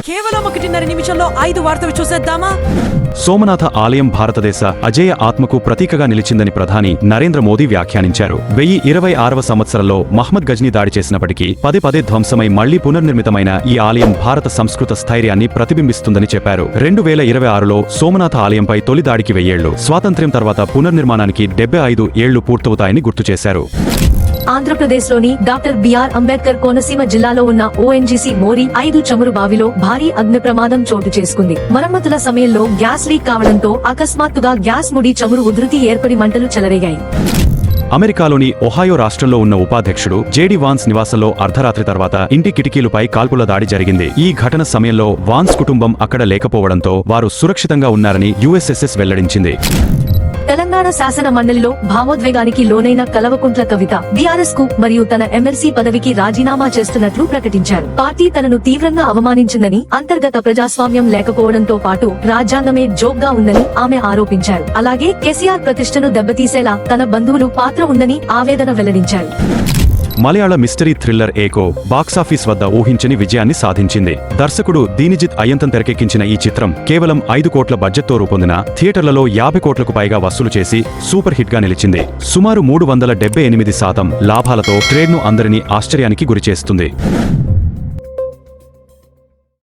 కేవలం 1.5 నిమిషంలో 5 వార్తలు చూసేద్దామా? సోమనాథ ఆలయం భారతదేశ అజేయ ఆత్మకు ప్రతీకగా నిలిచిందని ప్రధాని నరేంద్ర మోదీ వ్యాఖ్యానించారు. 1026వ సంవత్సరంలో మహ్మద్ గజ్నీ దాడి చేసినప్పటికీ పదే ధ్వంసమై మళ్లీ పునర్నిర్మితమైన ఈ ఆలయం భారత సంస్కృత స్థైర్యాన్ని ప్రతిబింబిస్తుందని చెప్పారు. 2026లో సోమనాథ ఆలయంపై తొలి దాడికి 1000 ఏళ్లు, స్వాతంత్ర్యం తర్వాత పునర్నిర్మాణానికి 75 ఏళ్లు పూర్తవుతాయని గుర్తు చేశారు. ఆంధ్రప్రదేశ్లోని డాక్టర్ బిఆర్ అంబేద్కర్ కోనసీమ జిల్లాలో ఉన్న ఓఎన్జీసీ మోరీ 5 చమురు బావిలో భారీ అగ్ని ప్రమాదం చోటు చేసుకుంది. మరమ్మతుల సమయంలో గ్యాస్ లీక్ కావడంతో అకస్మాత్తుగా గ్యాస్ ముడి చమురు ఉధృతి ఏర్పడి మంటలు చెలరేగాయి. అమెరికాలోని ఒహాయో రాష్ట్రంలో ఉన్న ఉపాధ్యక్షుడు జేడీ వాన్స్ నివాసంలో అర్ధరాత్రి తర్వాత ఇంటి కిటికీలపై కాల్పుల దాడి జరిగింది. ఈ ఘటన సమయంలో వాన్స్ కుటుంబం అక్కడ లేకపోవడంతో వారు సురక్షితంగా ఉన్నారని యుఎస్ఎస్ఎస్ వెల్లడించింది. తెలంగాణ శాసన మండలిలో భావోద్వేగానికి లోనైన కల్వకుంట్ల కవిత బీఆర్ఎస్ కు మరియు తన ఎమ్మెల్సీ పదవికి రాజీనామా చేస్తున్నట్లు ప్రకటించారు. పార్టీ తనను తీవ్రంగా అవమానించిందని, అంతర్గత ప్రజాస్వామ్యం లేకపోవడంతో పాటు రాజ్యాంగమే జోక్గా ఉందని ఆమె ఆరోపించారు. అలాగే కేసీఆర్ ప్రతిష్టను దెబ్బతీసేలా తన బంధువులు పాత్ర ఉందని ఆవేదన వెల్లడించారు. మలయాళ మిస్టరీ థ్రిల్లర్ ఏకో బాక్సాఫీస్ వద్ద ఊహించని విజయాన్ని సాధించింది. దర్శకుడు దీనిజిత్ అయ్యంతన్ తెరకెక్కించిన ఈ చిత్రం కేవలం 5 కోట్ల బడ్జెట్తో రూపొందిన థియేటర్లలో 50 కోట్లకు పైగా వసూలు చేసి సూపర్ హిట్ గా నిలిచింది. సుమారు 378% లాభాలతో ట్రేడ్ను అందరినీ ఆశ్చర్యానికి గురిచేస్తుంది.